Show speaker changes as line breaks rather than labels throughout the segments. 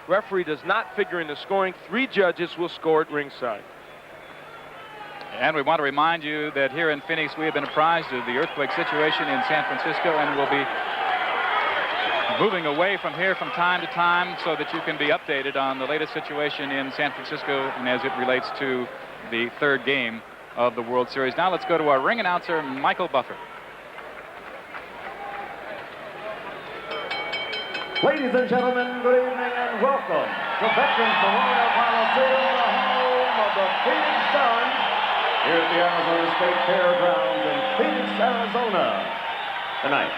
Referee does not figure in the scoring. 3 judges will score at ringside.
And we want to remind you that here in Phoenix, we have been apprised of the earthquake situation in San Francisco, and we'll be moving away from here from time to time so that you can be updated on the latest situation in San Francisco and as it relates to the 3rd game of the World Series. Now let's go to our ring announcer, Michael Buffer.
Ladies and gentlemen, good evening and welcome to Veterans Memorial Coliseum, the home of the Phoenix Suns, here at the Arizona State Fairgrounds in Phoenix, Arizona. Tonight,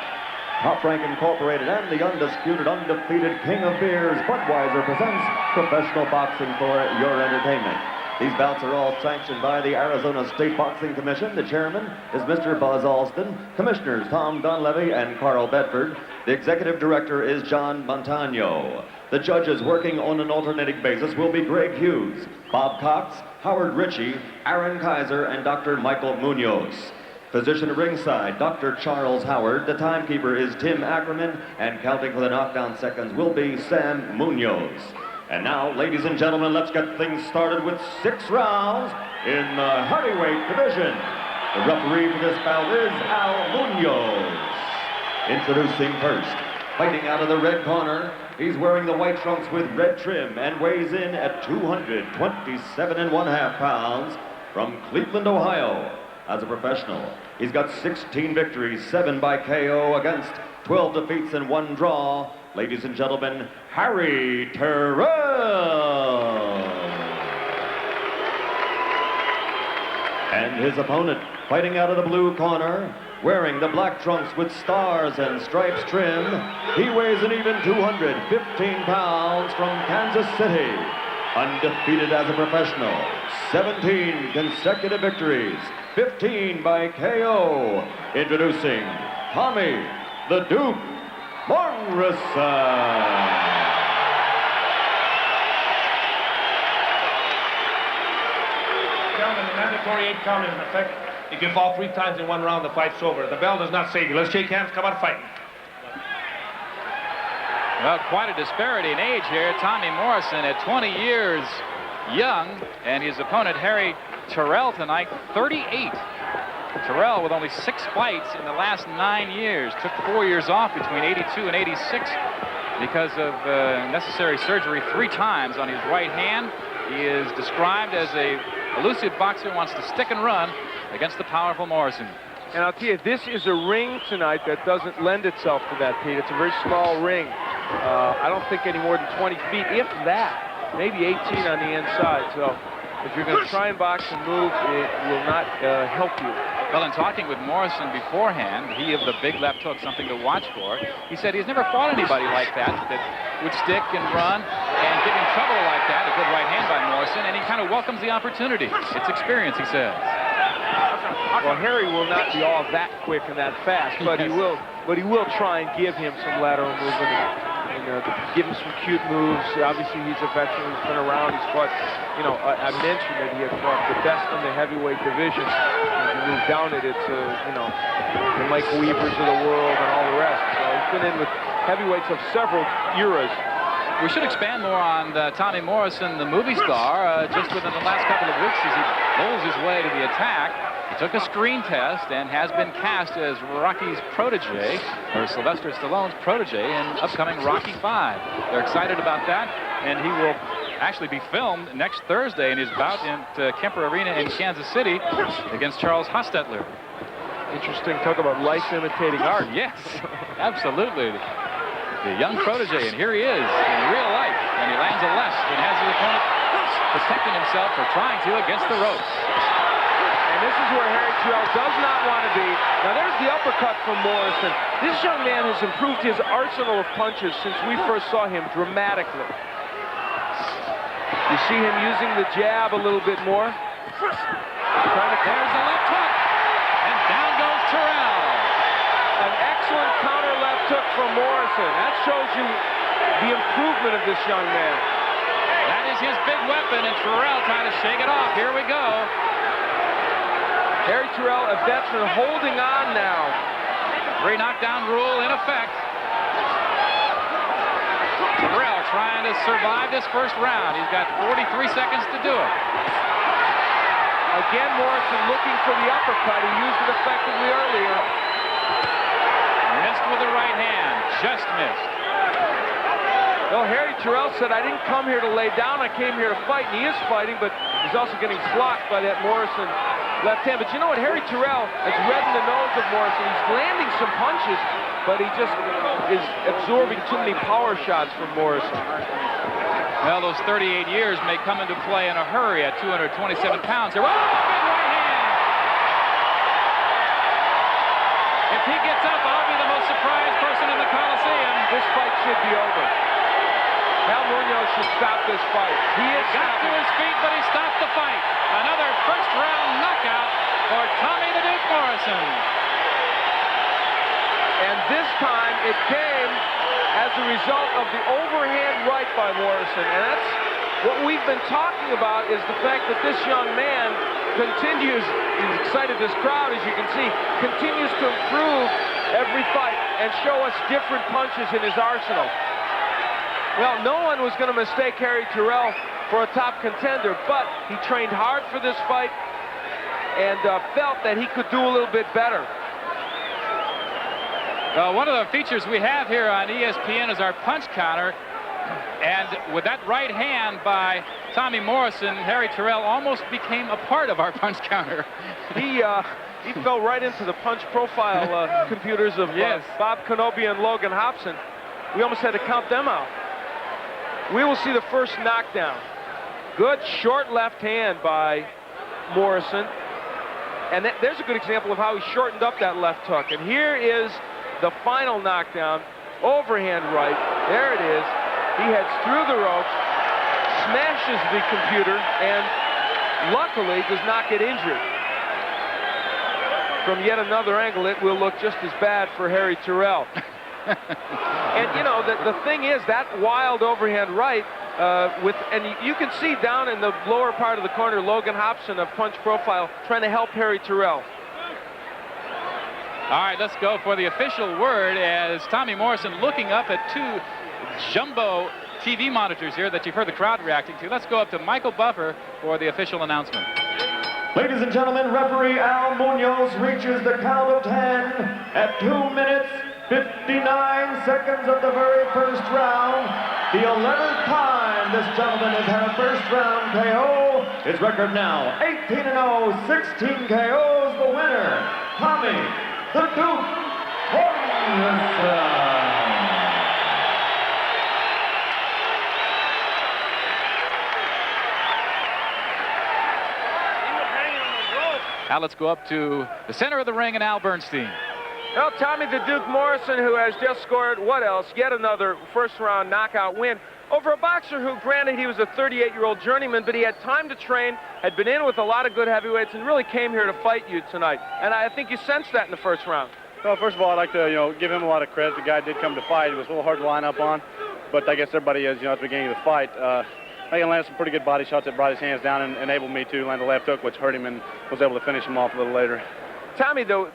Top Rank Incorporated and the undisputed, undefeated king of beers, Budweiser, presents professional boxing for your entertainment. These bouts are all sanctioned by the Arizona State Boxing Commission. The chairman is Mr. Buzz Alston. Commissioners Tom Donlevy and Carl Bedford. The executive director is John Montano. The judges working on an alternating basis will be Greg Hughes, Bob Cox, Howard Ritchie, Aaron Kaiser, and Dr. Michael Munoz. Physician ringside, Dr. Charles Howard. The timekeeper is Tim Ackerman, and counting for the knockdown seconds will be Sam Munoz. And now, ladies and gentlemen, let's get things started with 6 rounds in the heavyweight division. The referee for this bout is Al Munoz. Introducing first, fighting out of the red corner, he's wearing the white trunks with red trim and weighs in at 227.5 pounds from Cleveland, Ohio. As a professional, he's got 16 victories, 7 by KO against 12 defeats and 1 draw. Ladies and gentlemen, Harry Terrell. And his opponent, fighting out of the blue corner, wearing the black trunks with stars and stripes trim, he weighs an even 215 pounds from Kansas City. Undefeated as a professional, 17 consecutive victories, 15 by KO. Introducing Tommy the Duke Morrison.
Gentlemen, the mandatory 8 count is in effect. You can fall 3 times in 1 round, the fight's over. The bell does not save you. Let's shake hands, come on fighting.
Well, quite a disparity in age here. Tommy Morrison at 20 years young, and his opponent, Harry Terrell, tonight, 38. Terrell with only 6 fights in the last 9 years. Took 4 years off between 82 and 86 because of necessary surgery 3 times on his right hand. He is described as a elusive boxer, wants to stick and run against the powerful Morrison.
And I'll tell you, this is a ring tonight that doesn't lend itself to that, Pete. It's a very small ring. I don't think any more than 20 feet, if that. Maybe 18 on the inside. So if you're going to try and box and move, it will not help you.
Well, in talking with Morrison beforehand, he of the big left hook, something to watch for, he said he's never fought anybody like that would stick and run and get in trouble like that. A good right hand by Morrison, and he kind of welcomes the opportunity. It's experience, he says.
Well, Harry will not be all that quick and that fast, but he will try and give him some lateral movement and give him some cute moves. Obviously, he's a veteran. He's been around. He's fought, you know, I mentioned that he had fought the best in the heavyweight division. As you move down it, it's, you know, the Mike Weavers of the world and all the rest. So he's been in with heavyweights of several eras.
We should expand more on Tommy Morrison, the movie star, just within the last couple of weeks as he bowls his way to the attack. He took a screen test and has been cast as Rocky's protege, or Sylvester Stallone's protege, in upcoming Rocky V. They're excited about that, and he will actually be filmed next Thursday in his bout at Kemper Arena in Kansas City against Charles Hostetler.
Interesting. Talk about life imitating art.
Yes, absolutely. The young protege, and here he is in real life, and he lands a left and has his opponent protecting himself or trying to against the ropes.
And this is where Harry Terrell does not want to be. Now there's the uppercut from Morrison. This young man has improved his arsenal of punches since we first saw him dramatically. You see him using the jab a little bit more.
There's the left hook, and down goes Terrell.
An excellent counter left hook from Morrison. That shows you the improvement of this young man.
That is his big weapon, and Terrell trying to shake it off. Here we go.
Harry Terrell, a veteran, holding on now.
3 knockdown rule in effect. Terrell trying to survive this first round. He's got 43 seconds to do it.
Again, Morrison looking for the uppercut. He used it effectively earlier.
Missed with the right hand. Just missed.
Well, Harry Terrell said, I didn't come here to lay down. I came here to fight. And he is fighting, but he's also getting blocked by that Morrison left hand. But you know what? Harry Terrell has reddened the nose of Morrison. He's landing some punches, but he just is absorbing too many power shots from Morrison.
Well, those 38 years may come into play in a hurry at 227 pounds. Oh, big right hand! If he gets up, I'll be the most surprised person in the Coliseum.
This fight should be over. Al Munoz should stop this fight. He is
Got to his feet, but he stopped the fight. Another first-round knockout for Tommy the Duke Morrison.
And this time it came as a result of the overhand right by Morrison. And that's what we've been talking about, is the fact that this young man continues, he's excited, this crowd, as you can see, continues to improve every fight and show us different punches in his arsenal. Well, no one was going to mistake Harry Terrell for a top contender, but he trained hard for this fight and felt that he could do a little bit better.
One of the features we have here on ESPN is our punch counter. And with that right hand by Tommy Morrison, Harry Terrell almost became a part of our punch counter.
He fell right into the punch profile computers of Bob Kenobi and Logan Hobson. We almost had to count them out. We will see the first knockdown. Good short left hand by Morrison. And there's a good example of how he shortened up that left hook. And here is the final knockdown. Overhand right. There it is. He heads through the ropes, smashes the computer, and luckily does not get injured. From yet another angle, it will look just as bad for Harry Terrell. And you know, the thing is, that wild overhand right, and you can see down in the lower part of the corner, Logan Hobson of Punch Profile trying to help Harry Terrell.
All right, let's go for the official word as Tommy Morrison looking up at two jumbo TV monitors here that you've heard the crowd reacting to. Let's go up to Michael Buffer for the official announcement.
Ladies and gentlemen, referee Al Munoz reaches the count of 10 at 2 minutes, 59 seconds of the very first round. The 11th time this gentleman has had a first round KO. His record now 18-0, 16 KOs. The winner, Tommy the Duke Morrison.
Now let's go up to the center of the ring and Al Bernstein.
Well, Tommy the Duke Morrison, who has just scored, what else? Yet another first-round knockout win over a boxer who, granted, he was a 38-year-old journeyman, but he had time to train, had been in with a lot of good heavyweights, and really came here to fight you tonight. And I think you sensed that in the first round.
Well, first of all, I'd like to, give him a lot of credit. The guy did come to fight. It was a little hard to line up on, but I guess everybody is, at the beginning of the fight. I landed some pretty good body shots that brought his hands down and enabled me to land a left hook, which hurt him, and was able to finish him off a little later.
Tommy, though,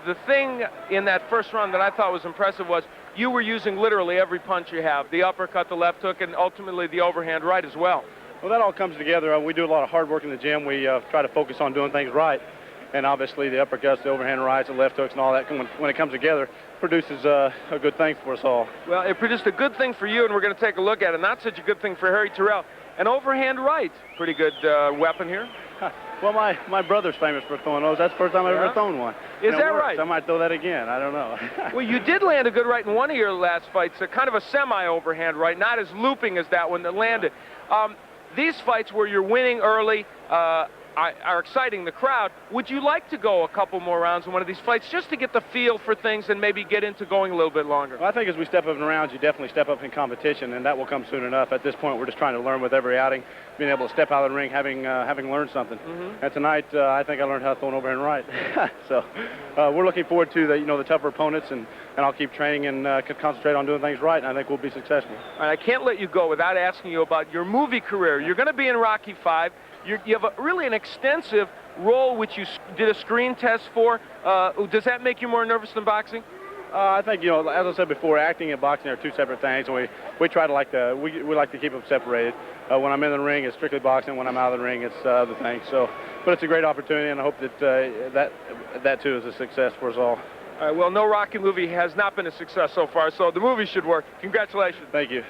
the thing in that first round that I thought was impressive was you were using literally every punch you have, the uppercut, the left hook, and ultimately the overhand right as well.
Well, that all comes together. We do a lot of hard work in the gym. We try to focus on doing things right, and obviously the uppercuts, the overhand rights, the left hooks, and all that, when it comes together, produces a good thing for us all.
Well, it produced a good thing for you, and we're going to take a look at it. Not such a good thing for Harry Terrell. An overhand right, pretty good weapon here.
Well, my brother's famous for throwing those. That's the first time I've ever thrown one.
Is that right?
I might throw that again. I don't know.
Well, you did land a good right in one of your last fights, a kind of a semi-overhand right, not as looping as that one that landed. These fights where you're winning early are exciting the crowd. Would you like to go a couple more rounds in one of these fights just to get the feel for things and maybe get into going a little bit longer?
Well, I think as we step up in rounds, you definitely step up in competition, and that will come soon enough. At this point, we're just trying to learn with every outing, being able to step out of the ring, having learned something. And tonight, I think I learned how to throw an overhand right. So we're looking forward to the tougher opponents, and I'll keep training and concentrate on doing things right, and I think we'll be successful.
All right, I can't let you go without asking you about your movie career. You're going to be in Rocky V. You have really an extensive role which you did a screen test for. Does that make you more nervous than boxing?
I think, you know, as I said before, acting and boxing are two separate things, and we try to we like to keep them separated. When I'm in the ring, it's strictly boxing. When I'm out of the ring, it's other things. So, but it's a great opportunity, and I hope that that too is a success for us all.
All right, well, no Rocky movie has not been a success so far, so the movie should work. Congratulations.
Thank you.